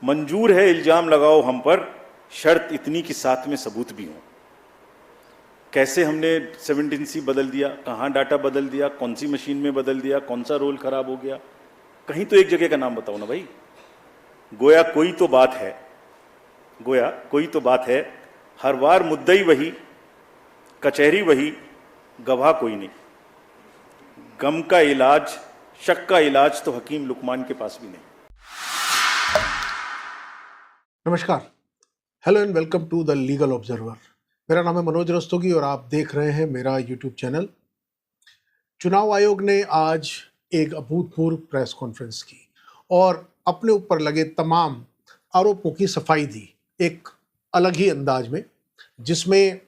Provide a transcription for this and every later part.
मंजूर है इल्जाम लगाओ हम पर, शर्त इतनी कि साथ में सबूत भी हो। कैसे हमने 17C बदल दिया, कहाँ डाटा बदल दिया, कौन सी मशीन में बदल दिया, कौन सा रोल खराब हो गया, कहीं तो एक जगह का नाम बताओ ना भाई। गोया कोई तो बात है, गोया कोई तो बात है, हर बार मुद्दई वही, कचहरी वही, गवाह कोई नहीं। गम का इलाज, शक का इलाज तो हकीम लुकमान के पास भी नहीं। नमस्कार, hello and welcome to the legal observer. मेरा नाम है मनोज रस्तोगी और आप देख रहे हैं मेरा यूट्यूब चैनल। चुनाव आयोग ने आज एक अभूतपूर्व प्रेस कॉन्फ्रेंस की और अपने ऊपर लगे तमाम आरोपों की सफाई दी, एक अलग ही अंदाज में, जिसमें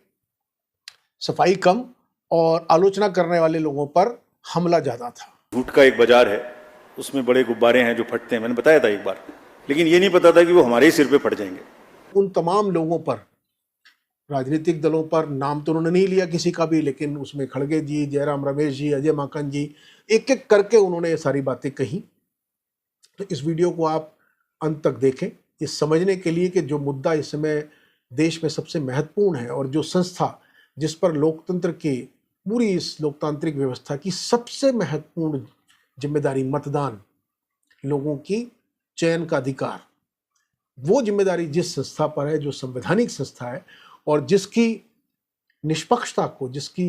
सफाई कम और आलोचना करने वाले लोगों पर हमला ज़्यादा था। झूठ का एक बाजार है, उसमें बड़े गुब्बारे हैं जो फटते हैं, मैंने बताया था एक बार, लेकिन ये नहीं पता था कि वो हमारे ही सिर पे फट जाएंगे। उन तमाम लोगों पर, राजनीतिक दलों पर, नाम तो उन्होंने नहीं लिया किसी का भी, लेकिन उसमें खड़गे जी, जयराम रमेश जी, अजय माकन जी, एक एक करके उन्होंने ये सारी बातें कही। तो इस वीडियो को आप अंत तक देखें, ये समझने के लिए कि जो मुद्दा इस समय देश में सबसे महत्वपूर्ण है और जो संस्था जिस पर लोकतंत्र के, पूरी इस लोकतांत्रिक व्यवस्था की सबसे महत्वपूर्ण जिम्मेदारी, मतदान, लोगों की चयन का अधिकार, वो जिम्मेदारी जिस संस्था पर है, जो संवैधानिक संस्था है और जिसकी निष्पक्षता को, जिसकी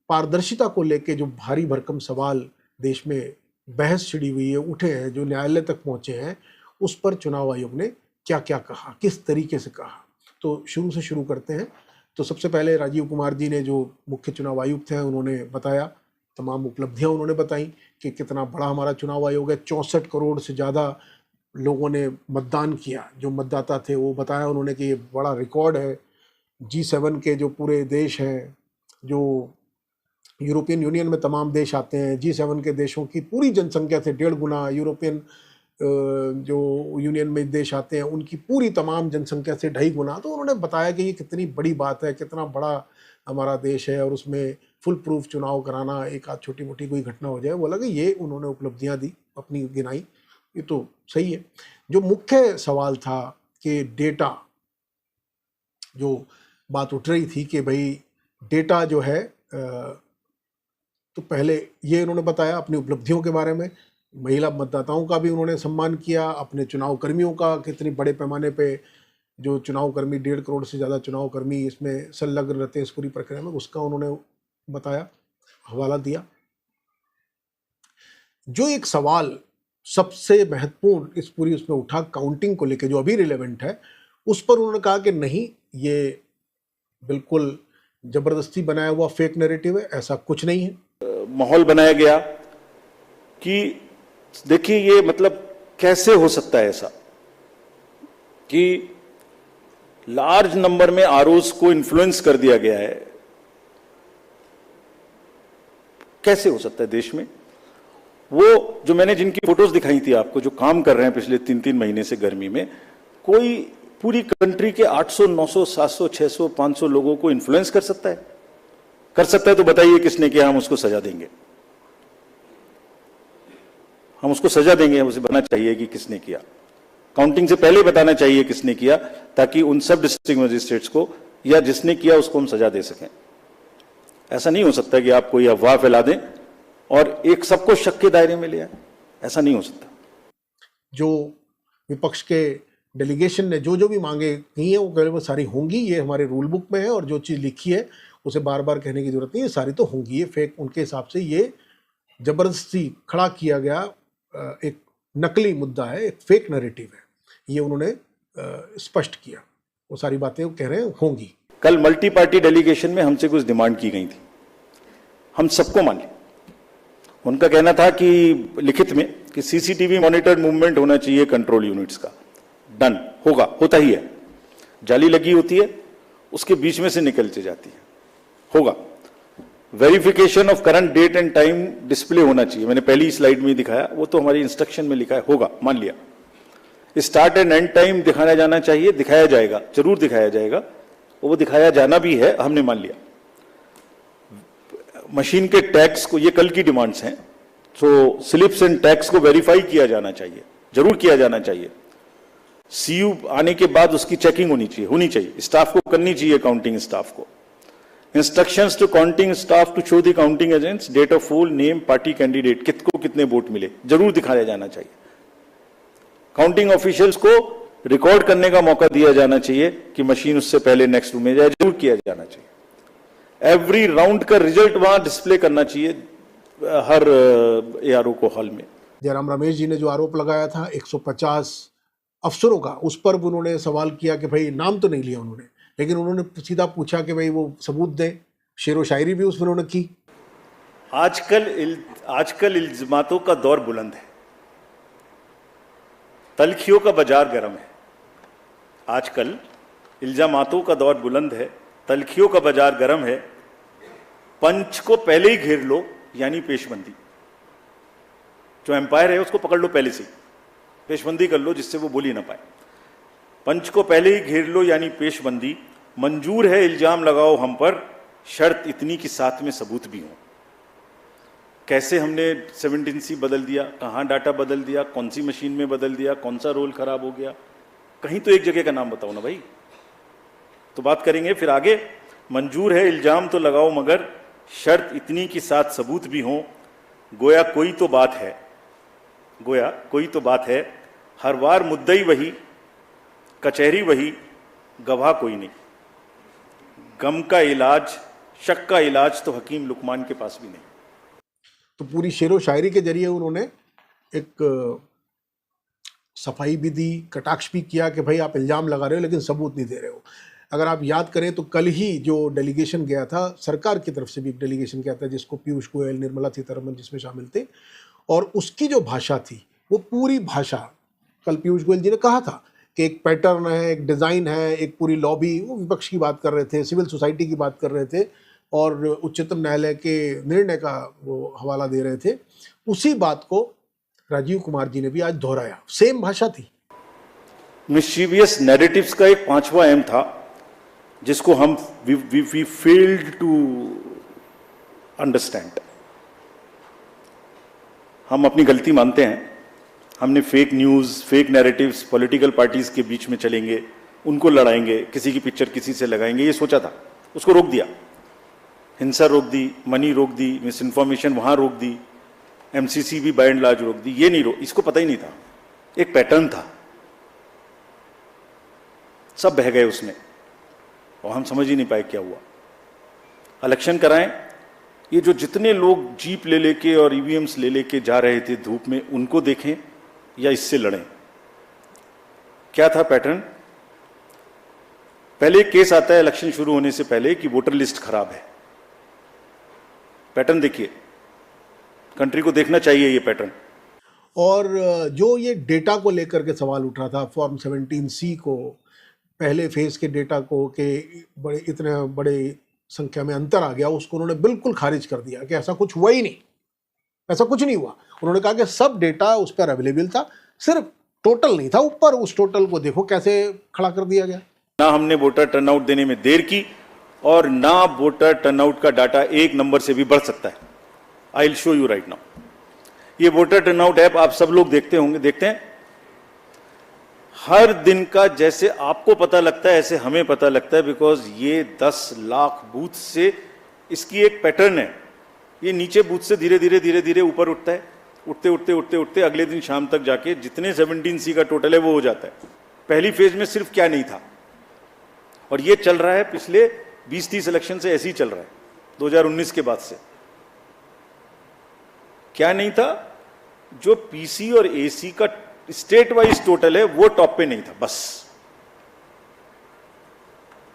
पारदर्शिता को लेके जो भारी भरकम सवाल देश में बहस छिड़ी हुई है, उठे हैं, जो न्यायालय तक पहुंचे हैं, उस पर चुनाव आयोग ने क्या क्या कहा, किस तरीके से कहा। तो शुरू से शुरू करते हैं। तो सबसे पहले राजीव कुमार जी ने, जो मुख्य चुनाव आयुक्त हैं, उन्होंने बताया, तमाम उपलब्धियां उन्होंने बताई कि कितना बड़ा हमारा चुनाव आयोग है। 64 करोड़ से ज़्यादा लोगों ने मतदान किया, जो मतदाता थे, वो बताया उन्होंने कि ये बड़ा रिकॉर्ड है। G7 के जो पूरे देश हैं, जो यूरोपियन यूनियन में तमाम देश आते हैं, G7 के देशों की पूरी जनसंख्या से 1.5 गुना, यूरोपियन जो यूनियन में देश आते हैं उनकी पूरी तमाम जनसंख्या से 2.5 गुना। तो उन्होंने बताया कि ये कितनी बड़ी बात है, कितना बड़ा हमारा देश है और उसमें फुल प्रूफ चुनाव कराना, एक आध छोटी मोटी कोई घटना हो जाए, बोला कि ये उन्होंने उपलब्धियां दी, अपनी गिनाई, ये तो सही है। जो मुख्य सवाल था कि डेटा, जो बात उठ रही थी कि भाई डेटा जो है, तो पहले ये उन्होंने बताया अपनी उपलब्धियों के बारे में, महिला मतदाताओं का भी उन्होंने सम्मान किया, अपने चुनाव कर्मियों का, कितनी बड़े पैमाने पे जो चुनाव कर्मी, 1.5 करोड़ से ज़्यादा चुनाव कर्मी इसमें संलग्न रहते हैं इस पूरी प्रक्रिया में, उसका उन्होंने बताया, हवाला दिया। जो एक सवाल सबसे महत्वपूर्ण इस पूरी उसमें उठा, काउंटिंग को लेके, जो अभी रिलेवेंट है, उस पर उन्होंने कहा कि नहीं, ये बिल्कुल जबरदस्ती बनाया हुआ फेक नैरेटिव है, ऐसा कुछ नहीं है। माहौल बनाया गया कि देखिए ये मतलब कैसे हो सकता है ऐसा कि लार्ज नंबर में आरओज को इन्फ्लुएंस कर दिया गया है, कैसे हो सकता है देश में। वो जो मैंने जिनकी फोटोज दिखाई थी आपको, जो काम कर रहे हैं पिछले 3-3 महीने से गर्मी में, कोई पूरी कंट्री के 800, 900, 700, 600, 500 लोगों को इन्फ्लुएंस कर सकता है? कर सकता है तो बताइए किसने किया, हम उसको सजा देंगे, हम उसको सजा देंगे। उसे बताना चाहिए कि किसने किया, काउंटिंग से पहले बताना चाहिए किसने किया, ताकि उन सब डिस्ट्रिक्ट मजिस्ट्रेट्स को या जिसने किया उसको हम सजा दे सकें। ऐसा नहीं हो सकता कि आप कोई अफवाह फैला दें और एक सबको शक के दायरे में ले आए, ऐसा नहीं हो सकता। जो विपक्ष के डेलीगेशन ने जो जो भी मांगे की हैं, वो सारी होंगी, ये हमारे रूल बुक में है, और जो चीज़ लिखी है उसे बार बार कहने की जरूरत नहीं, ये सारी तो होंगी। ये फेक, उनके हिसाब से ये जबरदस्ती खड़ा किया गया एक नकली मुद्दा है, एक फेक नैरेटिव है, ये उन्होंने स्पष्ट किया। वो सारी बातें वो कह रहे हैं होंगी। कल मल्टी पार्टी डेलीगेशन में हमसे कुछ डिमांड की गई थी, हम सबको मान ली। उनका कहना था कि लिखित में कि सीसीटीवी मॉनिटर मूवमेंट होना चाहिए कंट्रोल यूनिट्स का। डन, होगा, होता ही है। जाली लगी होती है, उसके बीच में से निकलती जाती है, होगा। Verification of current date and time display होना चाहिए, मैंने पहली स्लाइड में दिखाया, वो तो हमारी इंस्ट्रक्शन में लिखा है, होगा, मान लिया। स्टार्ट एंड एंड टाइम दिखाया जाना चाहिए, दिखाया जाएगा, जरूर दिखाया जाएगा, वो दिखाया जाना भी है, हमने मान लिया। मशीन के टैक्स को, ये कल की डिमांड्स हैं, तो स्लिप्स एंड टैक्स को वेरीफाई किया जाना चाहिए, जरूर किया जाना चाहिए। सीयू आने के बाद उसकी चेकिंग होनी चाहिए, स्टाफ को करनी चाहिए, काउंटिंग स्टाफ को। Instructions to counting staff to show the counting agents date of poll, name, party candidate, कितको कितने वोट मिले, जरूर दिखाया जाना चाहिए। काउंटिंग ऑफिशियल्स को रिकॉर्ड करने का मौका दिया जाना चाहिए कि मशीन उससे पहले नेक्स्ट रूम में जाए, जरूर किया जाना चाहिए। एवरी राउंड का रिजल्ट वहां डिस्प्ले करना चाहिए हर एआरओ को हॉल में। जयराम रमेश जी ने जो आरोप लगाया था 150 अफसरों का, उस पर भी उन्होंने सवाल किया कि भाई नाम तो नहीं लिया उन्होंने, लेकिन उन्होंने सीधा पूछा कि भाई वो सबूत दें। शेरो शायरी भी उसमें उन्होंने की। आजकल इल्जामातों का दौर बुलंद है, तलखियों का बाजार गर्म है। आजकल इल्जामातों का दौर बुलंद है, तलखियों का बाजार गर्म है। पंच को पहले ही घेर लो, यानी पेशबंदी। जो एम्पायर है उसको पकड़ लो पहले से, पेशबंदी कर लो जिससे वो बोल ही ना पाए। पंच को पहले ही घेर लो, यानी पेशबंदी। मंजूर है इल्जाम लगाओ हम पर, शर्त इतनी कि साथ में सबूत भी हो। कैसे हमने 17C बदल दिया, कहां डाटा बदल दिया, कौन सी मशीन में बदल दिया, कौन सा रोल खराब हो गया, कहीं तो एक जगह का नाम बताओ ना भाई, तो बात करेंगे। फिर आगे, मंजूर है इल्जाम तो लगाओ मगर शर्त इतनी कि साथ सबूत भी हो। गोया कोई तो बात है, गोया कोई तो बात है, हर बार मुद्दई वही, कचहरी वही, गवाह कोई नहीं। गम का इलाज, शक का इलाज तो हकीम लुकमान के पास भी नहीं। तो पूरी शेरो शायरी के जरिए उन्होंने एक सफाई भी दी, कटाक्ष भी किया कि भाई आप इल्जाम लगा रहे हो लेकिन सबूत नहीं दे रहे हो। अगर आप याद करें तो कल ही जो डेलीगेशन गया था, सरकार की तरफ से भी एक डेलीगेशन गया था जिसको पीयूष गोयल, निर्मला सीतारमण जिसमें शामिल थे, और उसकी जो भाषा थी वो पूरी भाषा, कल पीयूष गोयल जी ने कहा था कि एक पैटर्न है, एक डिज़ाइन है, एक पूरी लॉबी, वो विपक्ष की बात कर रहे थे, सिविल सोसाइटी की बात कर रहे थे और उच्चतम न्यायालय के निर्णय का वो हवाला दे रहे थे। उसी बात को राजीव कुमार जी ने भी आज दोहराया, सेम भाषा थी। मिस्चीवियस नैरेटिव्स का एक 5वां एम था जिसको हम वी फेल्ड टू अंडरस्टैंड। हम अपनी गलती मानते हैं, हमने fake news, fake narratives, political parties के बीच में चलेंगे, उनको लड़ाएंगे, किसी की पिक्चर किसी से लगाएंगे, ये सोचा था, उसको रोक दिया। हिंसा रोक दी, मनी रोक दी, मिस इन्फॉर्मेशन वहां रोक दी, एमसीसी भी बाय एंड लार्ज रोक दी, ये नहीं रोक, इसको पता ही नहीं था, एक पैटर्न था, सब बह गए उसमें और हम समझ ही नहीं पाए क्या हुआ। इलेक्शन कराएं, ये जो जितने लोग जीप ले लेके और ईवीएम्स ले लेके जा रहे थे धूप में, उनको देखें या इससे लड़ें। क्या था पैटर्न? पहले केस आता है इलेक्शन शुरू होने से पहले कि वोटर लिस्ट खराब है। पैटर्न देखिए, कंट्री को देखना चाहिए ये पैटर्न। और जो ये डेटा को लेकर के सवाल उठ रहा था, फॉर्म 17C को, पहले फेज के डेटा को कि बड़े इतने बड़े संख्या में अंतर आ गया, उसको उन्होंने बिल्कुल खारिज कर दिया कि ऐसा कुछ हुआ ही नहीं, ऐसा कुछ नहीं हुआ। उन्होंने कहा कि सब डेटा उस पर अवेलेबल था, सिर्फ टोटल नहीं था ऊपर, उस टोटल को देखो कैसे खड़ा कर दिया गया। ना हमने वोटर टर्नआउट देने में देर की और ना वोटर टर्नआउट का डाटा एक नंबर से भी बढ़ सकता है। I will show you right now. ये वोटर टर्नआउट ऐप आप सब लोग देखते होंगे, देखते हैं हर दिन का, जैसे आपको पता लगता है ऐसे हमें पता लगता है, बिकॉज ये 10 लाख बूथ से इसकी एक पैटर्न है। ये नीचे बूथ से धीरे धीरे धीरे धीरे ऊपर उठता है, उठते उठते उठते उठते अगले दिन शाम तक जाके जितने 17C का टोटल है वो हो जाता है। पहली फेज में सिर्फ क्या नहीं था, और ये चल रहा है पिछले 20-30 इलेक्शन से, ऐसे ही चल रहा है 2019 के बाद से। क्या नहीं था? जो पीसी और एसी का स्टेट वाइज टोटल है वो टॉप पे नहीं था, बस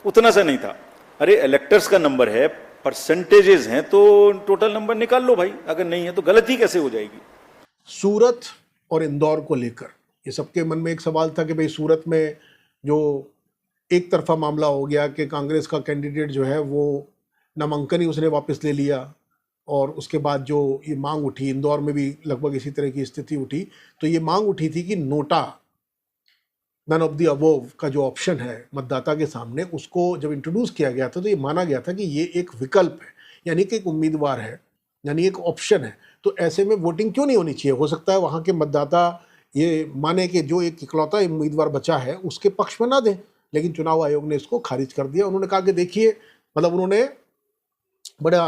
उतना सा नहीं था। अरे इलेक्टर्स का नंबर है, परसेंटेजेस हैं, तो टोटल नंबर निकाल लो भाई, अगर नहीं है तो गलती कैसे हो जाएगी। सूरत और इंदौर को लेकर ये सबके मन में एक सवाल था कि भाई सूरत में जो एक तरफा मामला हो गया कि कांग्रेस का कैंडिडेट जो है वो नामांकन ही उसने वापस ले लिया, और उसके बाद जो ये मांग उठी, इंदौर में भी लगभग इसी तरह की स्थिति उठी। तो ये मांग उठी थी कि NOTA, none of the above का जो ऑप्शन है मतदाता के सामने, उसको जब इंट्रोड्यूस किया गया था तो ये माना गया था कि ये एक विकल्प है, यानी कि एक उम्मीदवार है, यानी एक ऑप्शन है। तो ऐसे में वोटिंग क्यों नहीं होनी चाहिए? हो सकता है वहाँ के मतदाता ये माने कि जो एक इकलौता उम्मीदवार बचा है उसके पक्ष में ना दें, लेकिन चुनाव आयोग ने इसको खारिज कर दिया। उन्होंने कहा कि देखिए, मतलब उन्होंने बड़ा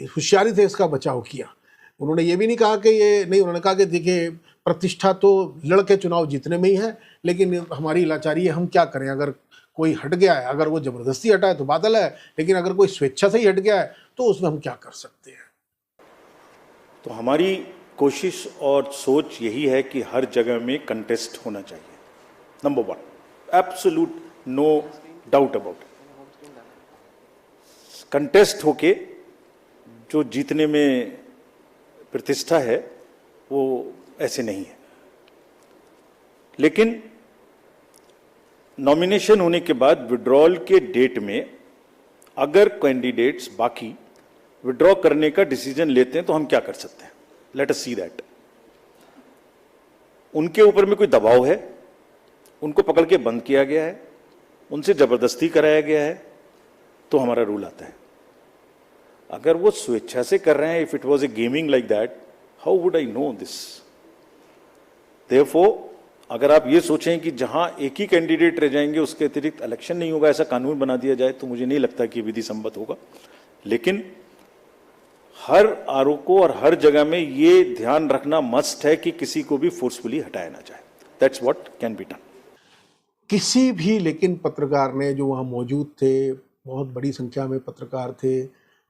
होशियारी से इसका बचाव किया। उन्होंने ये भी नहीं कहा कि ये नहीं, उन्होंने कहा कि देखिए प्रतिष्ठा तो लड़के चुनाव जीतने में ही है, लेकिन हमारी लाचारी है, हम क्या करें, अगर कोई हट गया है, अगर वो जबरदस्ती हटा है तो बादल है, लेकिन अगर कोई स्वेच्छा से ही हट गया है तो उसमें हम क्या कर सकते हैं। तो हमारी कोशिश और सोच यही है कि हर जगह में कंटेस्ट होना चाहिए, number one, absolute no doubt about it. Contest होके जो जीतने में प्रतिष्ठा है वो ऐसे नहीं है। लेकिन नॉमिनेशन होने के बाद विड्रॉल के डेट में अगर कैंडिडेट्स बाकी विड्रॉ करने का डिसीजन लेते हैं तो हम क्या कर सकते हैं? Let us see that. उनके ऊपर में कोई दबाव है, उनको पकड़ के बंद किया गया है, उनसे जबरदस्ती कराया गया है, तो हमारा रूल आता है। अगर वो स्वेच्छा से कर रहे हैं, if it was A gaming like that, how would I know this? Therefore अगर आप ये सोचें कि जहां एक ही कैंडिडेट रह जाएंगे उसके अतिरिक्त इलेक्शन नहीं होगा, ऐसा कानून बना दिया जाए, तो मुझे नहीं लगता कि विधि सम्मत होगा। लेकिन हर आरोप को और हर जगह में ये ध्यान रखना मस्ट है कि किसी को भी फोर्सफुली हटाया ना जाए। That's what can be done. किसी भी लेकिन पत्रकार ने, जो वहाँ मौजूद थे, बहुत बड़ी संख्या में पत्रकार थे,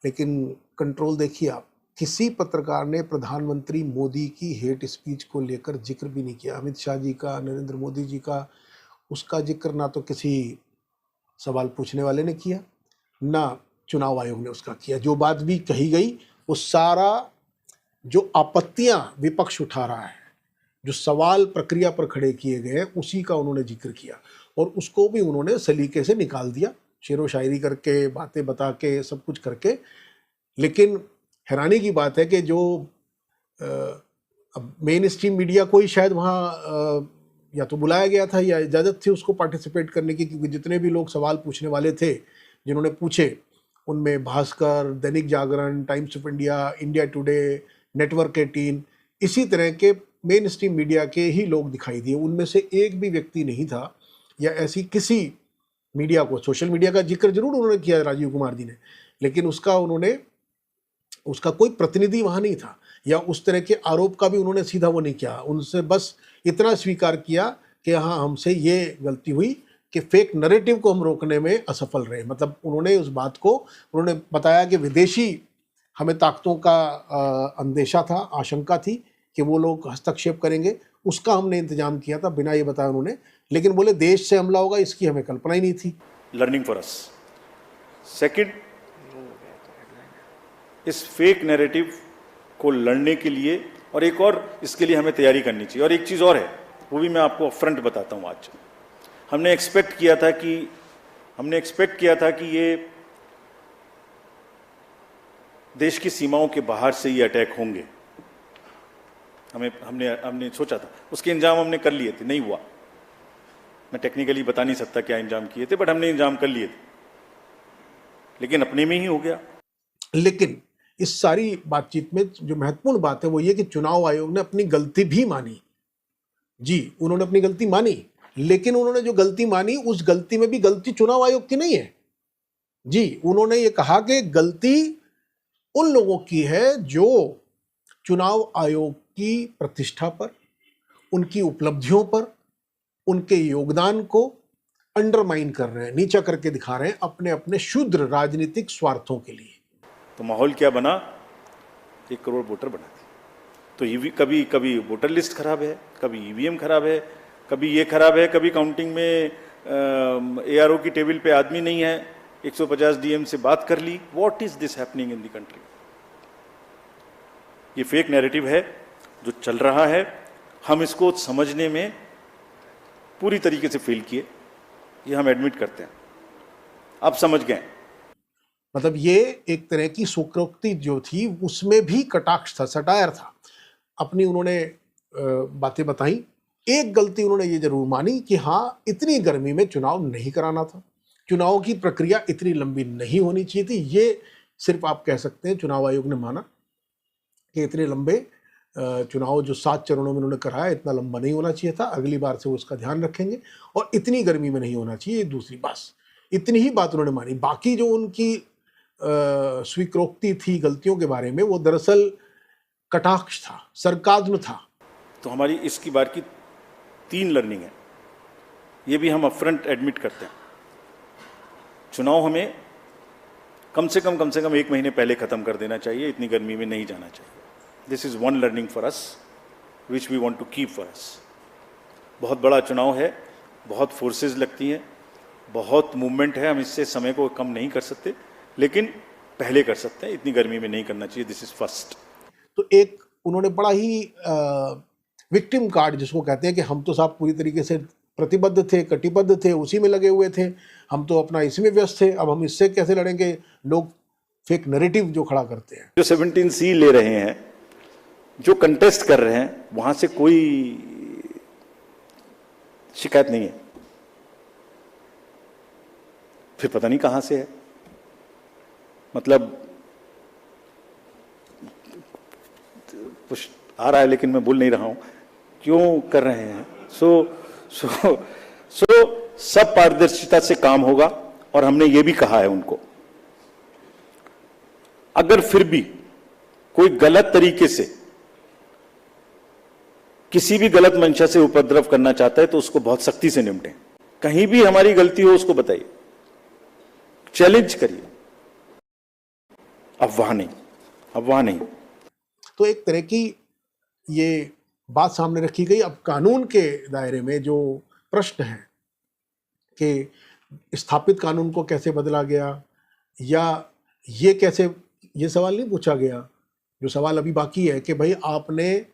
लेकिन कंट्रोल देखिए आप, किसी पत्रकार ने प्रधानमंत्री मोदी की हेट स्पीच को लेकर जिक्र भी नहीं किया। अमित शाह जी का, नरेंद्र मोदी जी का, उसका जिक्र ना तो किसी सवाल पूछने वाले ने किया, ना चुनाव आयोग ने उसका किया। जो बात भी कही गई, वो सारा जो आपत्तियां विपक्ष उठा रहा है, जो सवाल प्रक्रिया पर खड़े किए गए, उसी का उन्होंने जिक्र किया और उसको भी उन्होंने सलीके से निकाल दिया, शेरो शायरी करके, बातें बता के, सब कुछ करके। लेकिन हैरानी की बात है कि जो अब मेन स्ट्रीम मीडिया को ही शायद वहाँ या तो बुलाया गया था या इजाज़त थी उसको पार्टिसिपेट करने की, क्योंकि जितने भी लोग सवाल पूछने वाले थे, जिन्होंने पूछे, उनमें Bhaskar, Dainik Jagran, Times of India, India Today, network 18, इसी तरह के मेन स्ट्रीम मीडिया के ही लोग दिखाई दिए। उनमें से एक भी व्यक्ति नहीं था या ऐसी किसी मीडिया को, सोशल मीडिया का जिक्र जरूर उन्होंने किया राजीव कुमार जी ने, लेकिन उसका कोई प्रतिनिधि वहाँ नहीं था, या उस तरह के आरोप का भी उन्होंने सीधा वो नहीं किया। उनसे बस इतना स्वीकार किया कि हाँ, हमसे ये गलती हुई कि फेक नैरेटिव को हम रोकने में असफल रहे। मतलब उन्होंने उस बात को उन्होंने बताया कि विदेशी हमें ताकतों का अंदेशा था, आशंका थी कि वो लोग हस्तक्षेप करेंगे, उसका हमने इंतजाम किया था, बिना ये बताया उन्होंने। लेकिन बोले देश से हमला होगा, इसकी हमें कल्पना ही नहीं थी। Learning for us. सेकंड, इस फेक नैरेटिव को लड़ने के लिए और एक और इसके लिए हमें तैयारी करनी चाहिए। और एक चीज़ और है, वो भी मैं आपको अपफ्रंट बताता हूँ। आज हमने एक्सपेक्ट किया था कि ये देश की सीमाओं के बाहर से ये अटैक होंगे। हमने सोचा था, उसके इंजाम हमने कर लिए थे, नहीं हुआ। मैं टेक्निकली बता नहीं सकता क्या इंजाम किए थे, बट हमने इंजाम कर लिए थे, लेकिन अपने में ही हो गया। लेकिन इस सारी बातचीत में जो महत्वपूर्ण बात है वो ये कि चुनाव आयोग ने अपनी गलती भी मानी। जी, उन्होंने अपनी गलती मानी, लेकिन उन्होंने जो गलती मानी, उस गलती में भी गलती चुनाव आयोग की नहीं है। जी, उन्होंने ये कहा कि गलती उन लोगों की है जो चुनाव आयोग की प्रतिष्ठा पर, उनकी उपलब्धियों पर, उनके योगदान को अंडरमाइन कर रहे हैं, नीचा करके दिखा रहे हैं अपने अपने क्षुद्र राजनीतिक स्वार्थों के लिए। तो माहौल क्या बना? 1 करोड़ वोटर बना दिए। तो कभी कभी वोटर लिस्ट खराब है, कभी ईवीएम खराब है, कभी ये खराब है, कभी काउंटिंग में एआरओ की टेबल पे आदमी नहीं है, 150 डीएम से बात कर ली। What is this happening in the country? ये फेक नैरेटिव है जो चल रहा है। हम इसको समझने में पूरी तरीके से फेल किए, ये हम एडमिट करते हैं। आप समझ गए। मतलब ये एक तरह की स्वीकृति जो थी उसमें भी कटाक्ष था, सटायर था। अपनी उन्होंने बातें बताई। एक गलती उन्होंने ये जरूर मानी कि हाँ, इतनी गर्मी में चुनाव नहीं कराना था, चुनाव की प्रक्रिया इतनी लंबी नहीं होनी चाहिए थी। ये सिर्फ आप कह सकते हैं चुनाव आयोग ने माना कि इतने लंबे चुनाव जो 7 चरणों में उन्होंने कराया इतना लंबा नहीं होना चाहिए था, अगली बार से वो उसका ध्यान रखेंगे, और इतनी गर्मी में नहीं होना चाहिए, दूसरी बस इतनी ही बात उन्होंने मानी। बाकी जो उनकी स्वीकृति थी गलतियों के बारे में, वो दरअसल कटाक्ष था, सरकाज़्म था। तो हमारी इसकी बार की 3 लर्निंग है, ये भी हम अपफ्रंट एडमिट करते हैं। चुनाव हमें कम से कम 1 महीने पहले ख़त्म कर देना चाहिए, इतनी गर्मी में नहीं जाना चाहिए। This is one learning for us which we want to keep for us. बहुत बड़ा चुनाव है, बहुत फोर्सेस लगती हैं, बहुत मूवमेंट है, हम इससे समय को कम नहीं कर सकते, लेकिन पहले कर सकते हैं, इतनी गर्मी में नहीं करना चाहिए। This is first. तो एक उन्होंने बड़ा ही विक्टिम कार्ड जिसको कहते हैं कि हम तो साहब पूरी तरीके से प्रतिबद्ध थे, कटिबद्ध थे, उसी में लगे हुए थे, हम तो अपना इसी में व्यस्त थे, अब हम इससे कैसे लड़ेंगे। लोग फेक नैरेटिव जो खड़ा करते हैं, जो 17C ले रहे हैं, जो कंटेस्ट कर रहे हैं, वहां से कोई शिकायत नहीं है, फिर पता नहीं कहां से है। मतलब कुछ आ रहा है लेकिन मैं बोल नहीं रहा हूं क्यों कर रहे हैं। सो सब पारदर्शिता से काम होगा, और हमने ये भी कहा है उनको, अगर फिर भी कोई गलत तरीके से किसी भी गलत मंशा से उपद्रव करना चाहता है तो उसको बहुत सख्ती से निपटें। कहीं भी हमारी गलती हो उसको बताइए, चैलेंज करिए, अफवाह नहीं। तो एक तरह की ये बात सामने रखी गई। अब कानून के दायरे में जो प्रश्न है कि स्थापित कानून को कैसे बदला गया, या ये कैसे, ये सवाल नहीं पूछा गया। जो सवाल अभी बाकी है कि भाई आपने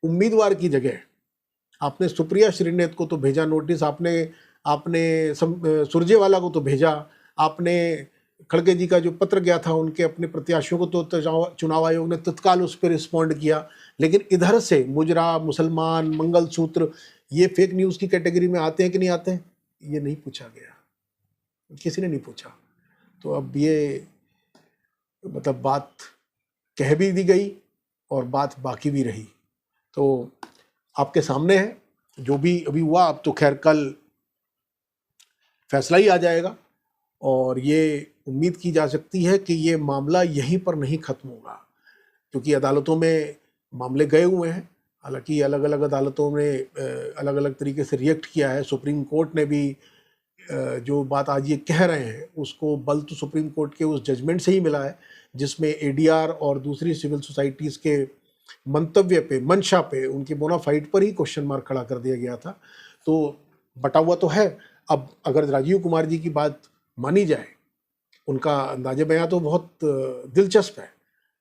उम्मीदवार की जगह आपने सुप्रिया श्रीनेत को तो भेजा नोटिस, आपने सुरजेवाला को तो भेजा, आपने खड़गे जी का जो पत्र गया था उनके अपने प्रत्याशियों को तो चुनाव आयोग ने तत्काल उस पर रिस्पॉन्ड किया, लेकिन इधर से मुजरा, मुसलमान, मंगलसूत्र, ये फेक न्यूज़ की कैटेगरी में आते हैं कि नहीं आते हैं, ये नहीं पूछा गया, किसी ने नहीं पूछा। तो अब ये मतलब बात कह भी दी गई और बात बाकी भी रही। तो आपके सामने है जो भी अभी हुआ। अब तो खैर कल फैसला ही आ जाएगा, और ये उम्मीद की जा सकती है कि ये मामला यहीं पर नहीं खत्म होगा, क्योंकि अदालतों में मामले गए हुए हैं। हालांकि अलग अलग अदालतों ने अलग अलग तरीके से रिएक्ट किया है। सुप्रीम कोर्ट ने भी जो बात आज ये कह रहे हैं उसको बल तो सुप्रीम कोर्ट के उस जजमेंट से ही मिला है जिसमें एडीआर और दूसरी सिविल सोसाइटीज़ के मंतव्य पे, मंशा पे, उनकी बोनाफाइड पर ही क्वेश्चन मार्क खड़ा कर दिया गया था। तो बटा हुआ तो है। अब अगर राजीव कुमार जी की बात मानी जाए, उनका अंदाजे बयां तो बहुत दिलचस्प है।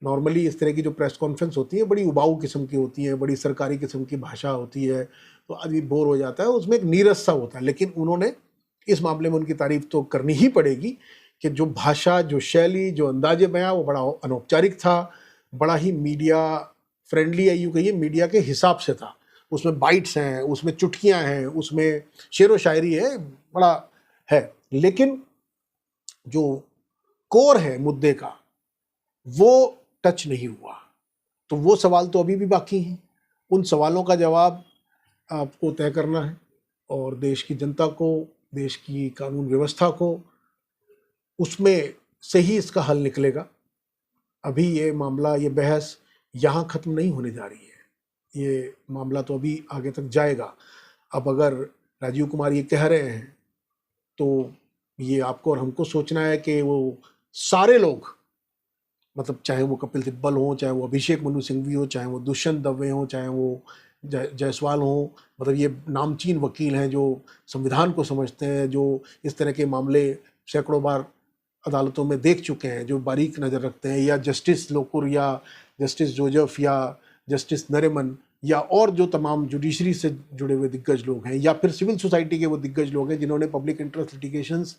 नॉर्मली इस तरह की जो प्रेस कॉन्फ्रेंस होती है बड़ी उबाऊ किस्म की होती है, बड़ी सरकारी किस्म की भाषा होती है, तो आदमी बोर हो जाता है, उसमें एक नीरस सा होता है। लेकिन उन्होंने इस मामले में उनकी तारीफ तो करनी ही पड़ेगी कि जो भाषा, जो शैली, जो अंदाजे बयां, वो बड़ा अनौपचारिक था, बड़ा ही मीडिया फ्रेंडली है, यूँ कहिए मीडिया के हिसाब से था। उसमें बाइट्स हैं, उसमें चुटकियाँ हैं, उसमें शेर व शायरी है, बड़ा है। लेकिन जो कोर है मुद्दे का वो टच नहीं हुआ। तो वो सवाल तो अभी भी बाकी हैं। उन सवालों का जवाब आपको तय करना है, और देश की जनता को, देश की कानून व्यवस्था को, उसमें से ही इसका हल निकलेगा। अभी ये मामला, ये बहस यहाँ ख़त्म नहीं होने जा रही है। ये मामला तो अभी आगे तक जाएगा। अब अगर राजीव कुमार ये कह रहे हैं तो ये आपको और हमको सोचना है कि वो सारे लोग, मतलब चाहे वो कपिल सिब्बल हो, चाहे वो अभिषेक मनु सिंघवी हो, चाहे वो दुष्यंत दवे हो, चाहे वो जायसवाल हो, मतलब ये नामचीन वकील हैं जो संविधान को समझते हैं, जो इस तरह के मामले सैकड़ों बार अदालतों में देख चुके हैं, जो बारीक नज़र रखते हैं, या जस्टिस लोकुर या जस्टिस जोजफ या जस्टिस नरिमन या और जो तमाम जुडिशरी से जुड़े हुए दिग्गज लोग हैं, या फिर सिविल सोसाइटी के वो दिग्गज लोग हैं जिन्होंने पब्लिक इंटरेस्ट लिटिगेशंस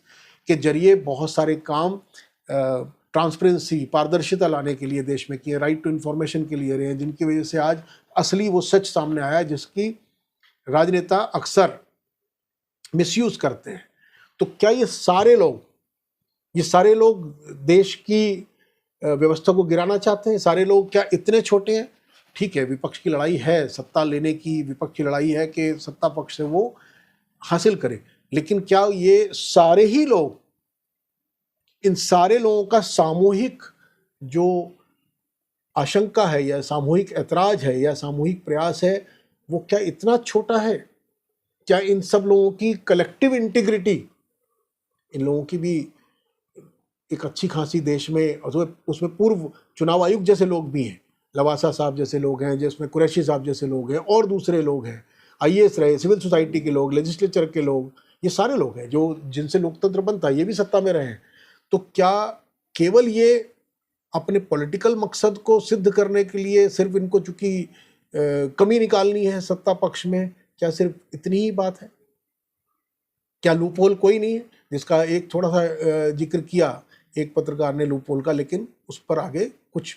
के जरिए बहुत सारे काम ट्रांसपेरेंसी, पारदर्शिता लाने के लिए देश में किए, राइट टू इन्फॉर्मेशन के लिए रहे हैं, जिनकी वजह से आज असली वो सच सामने आया जिसकी राजनेता अक्सर मिसयूज करते हैं। तो क्या ये सारे लोग देश की व्यवस्था को गिराना चाहते हैं? सारे लोग क्या इतने छोटे हैं ठीक है, विपक्ष की लड़ाई है, सत्ता लेने की विपक्ष की लड़ाई है कि सत्ता पक्ष से वो हासिल करे, लेकिन क्या ये सारे ही लोग, इन सारे लोगों का सामूहिक जो आशंका है या सामूहिक ऐतराज है या सामूहिक प्रयास है, वो क्या इतना छोटा है? क्या इन सब लोगों की कलेक्टिव इंटीग्रिटी, इन लोगों की भी एक अच्छी खासी देश में, उसमें पूर्व चुनाव आयुक्त जैसे लोग भी हैं, लवासा साहब जैसे लोग हैं, जिसमें कुरैशी साहब जैसे लोग हैं और दूसरे लोग हैं, आईएएस रहे, सिविल सोसाइटी के लोग, लेजिस्लेचर के लोग, ये सारे लोग हैं जो जिनसे लोकतंत्र बनता है, ये भी सत्ता में रहे हैं। तो क्या केवल ये अपने पॉलिटिकल मकसद को सिद्ध करने के लिए सिर्फ इनको चूंकि कमी निकालनी है सत्ता पक्ष में, क्या सिर्फ इतनी ही बात है? क्या लूपहोल कोई नहीं है? जिसका एक थोड़ा सा जिक्र किया एक पत्रकार ने लूपहोल का, लेकिन उस पर आगे कुछ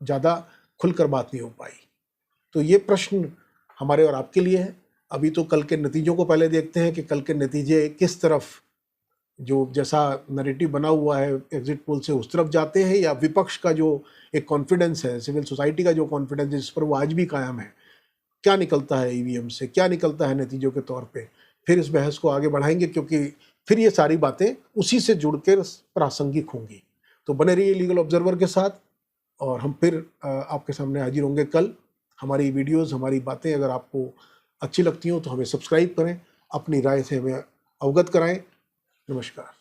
ज़्यादा खुलकर बात नहीं हो पाई। तो ये प्रश्न हमारे और आपके लिए है। अभी तो कल के नतीजों को पहले देखते हैं कि कल के नतीजे किस तरफ, जो जैसा नैरेटिव बना हुआ है एग्जिट पोल से, उस तरफ जाते हैं, या विपक्ष का जो एक कॉन्फिडेंस है, सिविल सोसाइटी का जो कॉन्फिडेंस है जिस पर वो आज भी कायम है, क्या निकलता है ईवीएम से, क्या निकलता है नतीजों के तौर पे। फिर इस बहस को आगे बढ़ाएंगे, क्योंकि फिर ये सारी बातें उसी से जुड़कर प्रासंगिक होंगी। तो बने रहिए लीगल ऑब्जर्वर के साथ, और हम फिर आपके सामने हाजिर होंगे कल। हमारी वीडियोस, हमारी बातें अगर आपको अच्छी लगती हो तो हमें सब्सक्राइब करें, अपनी राय से हमें अवगत कराएं। नमस्कार।